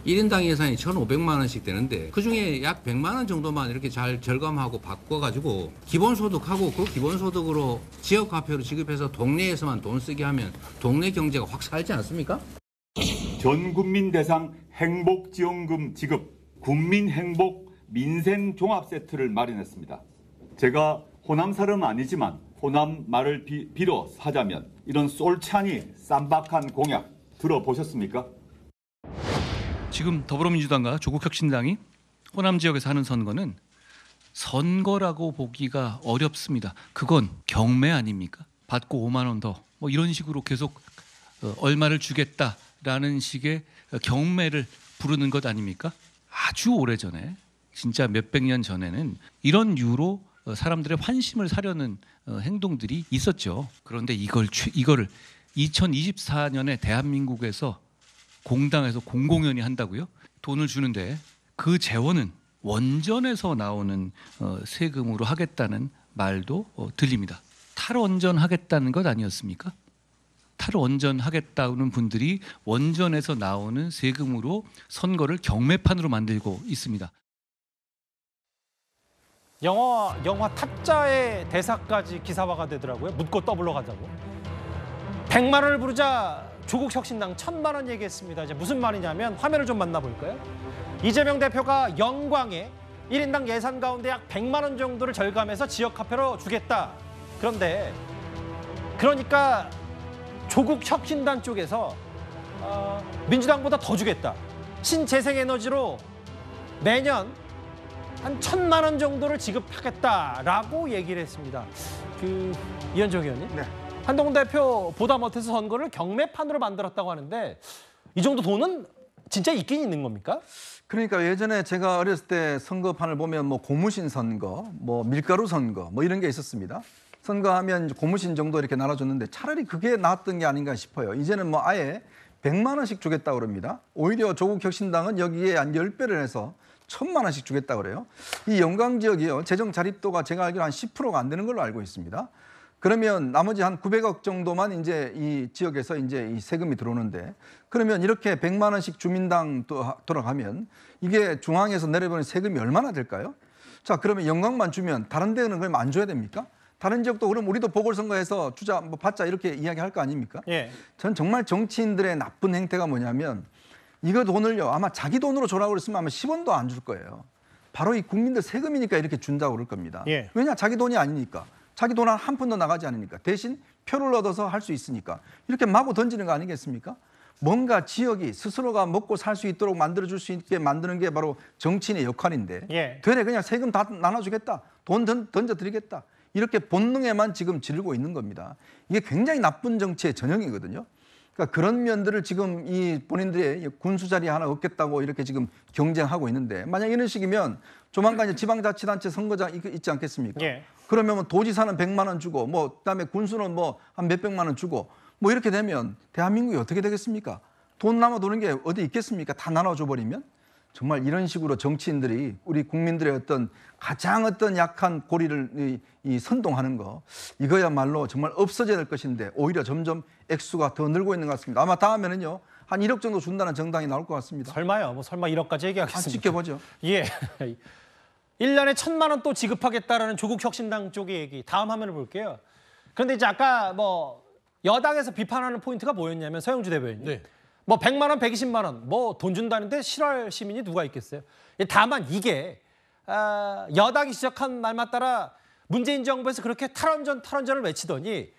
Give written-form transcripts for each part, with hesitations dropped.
1인당 예산이 1,500만 원씩 되는데 그중에 약 100만 원 정도만 이렇게 잘 절감하고 바꿔가지고 기본소득하고 그 기본소득으로 지역화폐로 지급해서 동네에서만 돈 쓰게 하면 동네 경제가 확 살지 않습니까? 전 국민 대상 행복지원금 지급, 국민행복 민생종합세트를 마련했습니다. 제가 호남 사람은 아니지만 호남 말을 빌어 하자면 이런 솔찬히 쌈박한 공약 들어보셨습니까? 지금 더불어민주당과 조국혁신당이 호남 지역에서 하는 선거는 선거라고 보기가 어렵습니다. 그건 경매 아닙니까? 받고 5만 원 더 뭐 이런 식으로 계속 얼마를 주겠다라는 식의 경매를 부르는 것 아닙니까? 아주 오래전에 진짜 몇백 년 전에는 이런 유로 사람들의 환심을 사려는 행동들이 있었죠. 그런데 이거를 2024년에 대한민국에서 공당에서 공공연히 한다고요? 돈을 주는데 그 재원은 원전에서 나오는 세금으로 하겠다는 말도 들립니다. 탈원전하겠다는 것 아니었습니까? 탈원전하겠다는 분들이 원전에서 나오는 세금으로 선거를 경매판으로 만들고 있습니다. 영화 타짜의 대사까지 기사화가 되더라고요. 묻고 떠블러 가자고. 100만 원을 부르자 조국 혁신당 1000만 원 얘기했습니다. 이제 무슨 말이냐면 화면을 좀 만나볼까요? 이재명 대표가 영광에 1인당 예산 가운데 약 100만 원 정도를 절감해서 지역화폐로 주겠다. 그런데 그러니까 조국 혁신당 쪽에서 민주당보다 더 주겠다. 신재생에너지로 매년 한 1000만 원 정도를 지급하겠다라고 얘기를 했습니다. 이현정 의원님, 네. 한동훈 대표 보다 못해서 선거를 경매판으로 만들었다고 하는데 이 정도 돈은 진짜 있긴 있는 겁니까? 그러니까 예전에 제가 어렸을 때 선거판을 보면 뭐 고무신 선거, 뭐 밀가루 선거, 뭐 이런 게 있었습니다. 선거하면 고무신 정도 이렇게 나눠줬는데 차라리 그게 나았던 게 아닌가 싶어요. 이제는 뭐 아예 100만 원씩 주겠다고 그럽니다. 오히려 조국 혁신당은 여기에 한 10배를 해서 1000만 원씩 주겠다고 그래요. 이 영광 지역이요. 재정 자립도가 제가 알기로 한 10%가 안 되는 걸로 알고 있습니다. 그러면 나머지 한 900억 정도만 이제 이 지역에서 이제 이 세금이 들어오는데 그러면 이렇게 100만 원씩 주민당 돌아가면 이게 중앙에서 내려보는 세금이 얼마나 될까요? 자, 그러면 영광만 주면 다른 데는 그럼 안 줘야 됩니까? 다른 지역도 그럼 우리도 보궐선거에서 주자 뭐 받자 이렇게 이야기할 거 아닙니까? 예. 전 정말 정치인들의 나쁜 행태가 뭐냐면 이거 돈을요 아마 자기 돈으로 줘라고 그랬으면 아마 10원도 안 줄 거예요. 바로 이 국민들 세금이니까 이렇게 준다고 그럴 겁니다. 예. 왜냐 자기 돈이 아니니까. 자기 돈 한 푼도 나가지 않으니까. 대신 표를 얻어서 할 수 있으니까. 이렇게 마구 던지는 거 아니겠습니까? 뭔가 지역이 스스로가 먹고 살 수 있도록 만들어줄 수 있게 만드는 게 바로 정치인의 역할인데 예. 되레 그냥 세금 다 나눠주겠다. 돈 던져드리겠다. 이렇게 본능에만 지금 지르고 있는 겁니다. 이게 굉장히 나쁜 정치의 전형이거든요. 그러니까 그런 면들을 지금 이 본인들의 군수 자리 하나 얻겠다고 이렇게 지금 경쟁하고 있는데 만약 이런 식이면 조만간 지방자치단체 선거장 있지 않겠습니까? 예. 그러면 도지사는 100만 원 주고 뭐 그다음에 군수는 뭐 한 몇백만 원 주고 뭐 이렇게 되면 대한민국이 어떻게 되겠습니까? 돈 남아도는 게 어디 있겠습니까? 다 나눠줘 버리면 정말 이런 식으로 정치인들이 우리 국민들의 어떤 가장 약한 고리를 선동하는 거 이거야말로 정말 없어져야 될 것인데 오히려 점점 액수가 더 늘고 있는 것 같습니다. 아마 다음에는요 한 1억 정도 준다는 정당이 나올 것 같습니다. 설마요? 뭐 설마 1억까지 얘기하겠습니까? 지켜보죠. 예. 1년에 1000만 원 또 지급하겠다라는 조국 혁신당 쪽의 얘기. 다음 화면을 볼게요. 그런데 이제 아까 뭐 여당에서 비판하는 포인트가 뭐였냐면 서영주 대변인. 네. 뭐 100만 원, 120만 원 뭐 돈 준다는데 싫어할 시민이 누가 있겠어요? 다만 이게 여당이 지적한 말만 따라 문재인 정부에서 그렇게 탈원전을 외치더니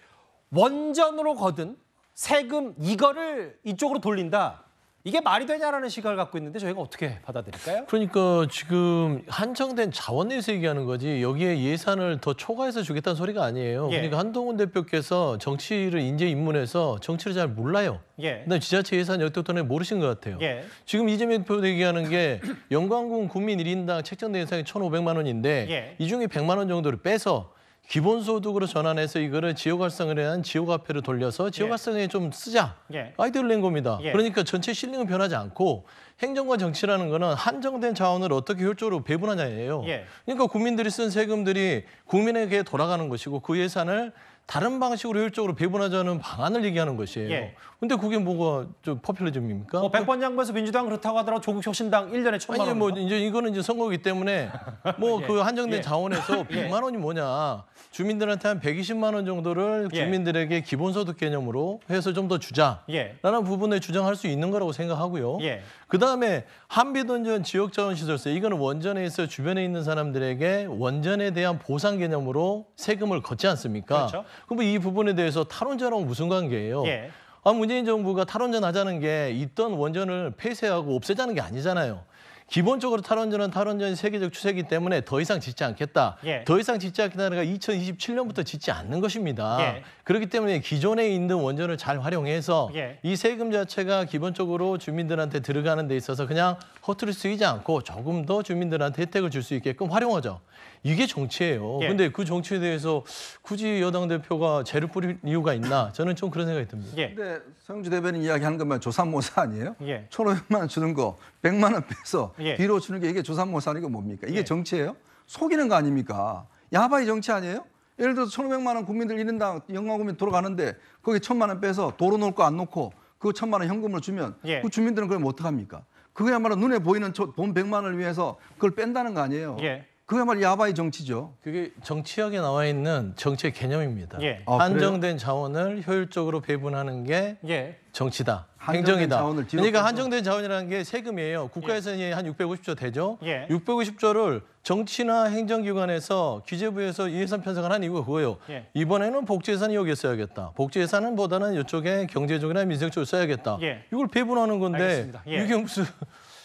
원전으로 거둔 세금 이거를 이쪽으로 돌린다. 이게 말이 되냐라는 시각을 갖고 있는데 저희가 어떻게 받아들일까요? 그러니까 지금 한정된 자원 내에서 얘기하는 거지 여기에 예산을 더 초과해서 주겠다는 소리가 아니에요. 예. 그러니까 한동훈 대표께서 정치를 인재 입문해서 정치를 잘 몰라요. 예. 근데 지자체 예산 역대부터는 모르신 것 같아요. 예. 지금 이재명 대표 얘기하는 게 영광군 국민 1인당 책정된 예산이 1,500만 원인데 예. 이 중에 100만 원 정도를 빼서 기본소득으로 전환해서 이거를 지역 활성화를 위한 지역화폐로 돌려서 지역 활성화에 좀 쓰자. 예. 아이디어를 낸 겁니다. 예. 그러니까 전체 실링은 변하지 않고 행정과 정치라는 거는 한정된 자원을 어떻게 효율적으로 배분하냐예요. 예. 그러니까 국민들이 쓴 세금들이 국민에게 돌아가는 것이고 그 예산을 다른 방식으로 효율적으로 배분하자는 방안을 얘기하는 것이에요. 예. 근데 그게 뭐가 좀 포퓰리즘입니까? 100번 양보해서 민주당 그렇다고 하더라도 조국 혁신당 1년에 1,000만 원. 아니 뭐 이제 이거는 이제 선거기 때문에 뭐 그 한정된 예. 자원에서 100만 원이 뭐냐. 주민들한테 한 120만 원 정도를 예. 주민들에게 기본소득 개념으로 해서 좀 더 주자라는 예. 부분에 주장할 수 있는 거라고 생각하고요. 예. 그다음에 한비돈전 지역자원시설세 이거는 원전에 있어 주변에 있는 사람들에게 원전에 대한 보상 개념으로 세금을 걷지 않습니까? 그렇죠. 그럼 이 부분에 대해서 탈원전하고 무슨 관계예요? 예. 문재인 정부가 탈원전 하자는 게 있던 원전을 폐쇄하고 없애자는 게 아니잖아요. 기본적으로 탈원전은 탈원전이 세계적 추세이기 때문에 더 이상 짓지 않겠다. 예. 더 이상 짓지 않겠다는 게 2027년부터 짓지 않는 것입니다. 예. 그렇기 때문에 기존에 있는 원전을 잘 활용해서 예. 이 세금 자체가 기본적으로 주민들한테 들어가는 데 있어서 그냥 허투루 쓰이지 않고 조금 더 주민들한테 혜택을 줄 수 있게끔 활용하죠. 이게 정치예요. 예. 근데 그 정치에 대해서 굳이 여당 대표가 죄를 뿌릴 이유가 있나? 저는 좀 그런 생각이 듭니다. 예. 근데 서영주 대변인 이야기하는 것만 조삼모사 아니에요? 예. 1,500만 원 주는 거 100만 원 빼서 예. 뒤로 주는 게 이게 조삼모사 아니고 뭡니까? 이게 예. 정치예요? 속이는 거 아닙니까? 야바이 정치 아니에요? 예를 들어서 1,500만 원 국민들 1인당 영광국민 돌아가는데 거기 1,000만 원 빼서 도로 놓을 거 안 놓고 그 1,000만 원 현금으로 주면 예. 그 주민들은 그럼 어떡합니까? 그거야말로 눈에 보이는 돈 100만 원을 위해서 그걸 뺀다는 거 아니에요? 예. 그야말로 야바이 정치죠. 그게 정치학에 나와 있는 정치의 개념입니다. 예. 아, 한정된 자원을 효율적으로 배분하는 게 예. 정치다. 한정된 행정이다. 자원을 뒤로 그러니까 빼서. 한정된 자원이라는 게 세금이에요. 국가 예산이 한 650조 되죠. 예. 650조를 정치나 행정기관에서 기재부에서 예산 편성을 한 이유가 그거예요. 예. 이번에는 복지예산이 여기에 써야겠다. 복지예산은 보다는 이쪽에 경제적이나 민생적으로 써야겠다. 예. 이걸 배분하는 건데 알겠습니다. 예. 이게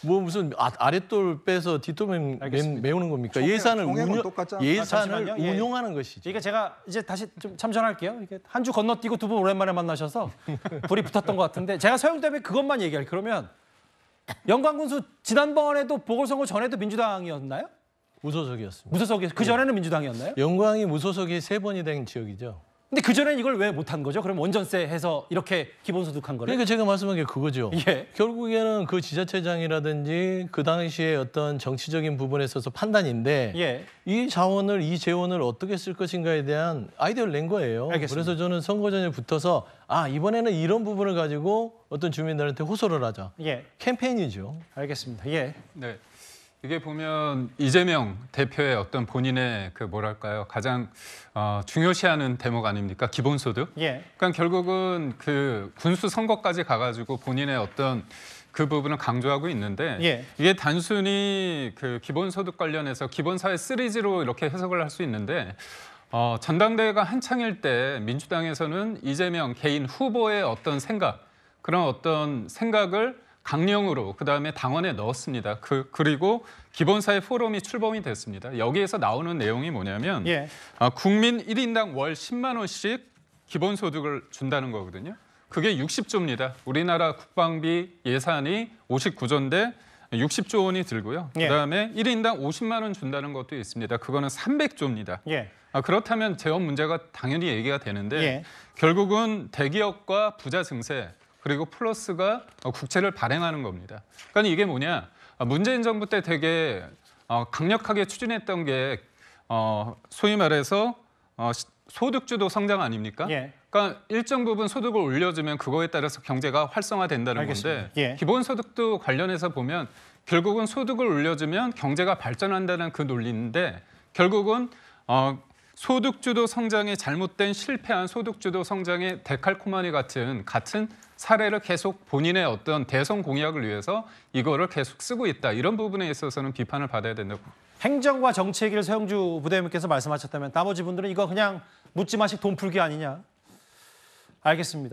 무슨 아랫돌 빼서 뒷돌 알겠습니다. 메우는 겁니까? 총액, 예산을 총액은 똑같잖아요. 예산을 잠시만요. 예. 운용하는 것이죠. 그러니까 제가 이제 다시 좀 참전할게요. 이게 한 주 건너뛰고 두 분 오랜만에 만나셔서 불이 붙었던 것 같은데 제가 서영 대표 그것만 얘기할게요. 그러면 영광군수 지난번에도 보궐선거 전에도 민주당이었나요? 무소속이었습니다. 무소속이 그 전에는 민주당이었나요? 영광이 무소속이 3번이 된 지역이죠. 근데 그 전에는 이걸 왜 못한 거죠? 그럼 원전세 해서 이렇게 기본소득 한 거를? 그러니까 제가 말씀한 게 그거죠. 예. 결국에는 그 지자체장이라든지 그 당시에 어떤 정치적인 부분에 있어서 판단인데 예. 이 자원을 이 재원을 어떻게 쓸 것인가에 대한 아이디어를 낸 거예요. 알겠습니다. 그래서 저는 선거 전에 붙어서 이번에는 이런 부분을 가지고 어떤 주민들한테 호소를 하자. 예. 캠페인이죠. 알겠습니다. 예. 네. 이게 보면 이재명 대표의 어떤 본인의 그 뭐랄까요 가장 중요시하는 대목 아닙니까 기본소득. 예. 그러니까 결국은 그 군수 선거까지 가가지고 본인의 어떤 그 부분을 강조하고 있는데 예. 이게 단순히 그 기본소득 관련해서 기본사회 3G로 이렇게 해석을 할 수 있는데 전당대회가 한창일 때 민주당에서는 이재명 개인 후보의 어떤 생각 그런 어떤 생각을 강령으로 그다음에 당원에 넣었습니다. 그리고 기본사회 포럼이 출범이 됐습니다. 여기에서 나오는 내용이 뭐냐면 예. 국민 1인당 월 10만 원씩 기본소득을 준다는 거거든요. 그게 60조입니다. 우리나라 국방비 예산이 59조인데 60조 원이 들고요. 예. 그다음에 1인당 50만 원 준다는 것도 있습니다. 그거는 300조입니다. 예. 그렇다면 재원 문제가 당연히 얘기가 되는데 예. 결국은 대기업과 부자 증세 그리고 플러스가 국채를 발행하는 겁니다. 그러니까 이게 뭐냐? 문재인 정부 때 되게 강력하게 추진했던 게 소위 말해서 소득주도 성장 아닙니까? 예. 그러니까 일정 부분 소득을 올려주면 그거에 따라서 경제가 활성화된다는 알겠습니다. 건데 예. 기본소득도 관련해서 보면 결국은 소득을 올려주면 경제가 발전한다는 그 논리인데 결국은 소득주도 성장의 잘못된 실패한 소득주도 성장의 데칼코마니 같은 사례를 계속 본인의 어떤 대선 공약을 위해서 이거를 계속 쓰고 있다. 이런 부분에 있어서는 비판을 받아야 된다고. 행정과 정치 얘기를 서영주 부대변인께서 말씀하셨다면 나머지 분들은 이거 그냥 묻지마식 돈 풀기 아니냐? 알겠습니다.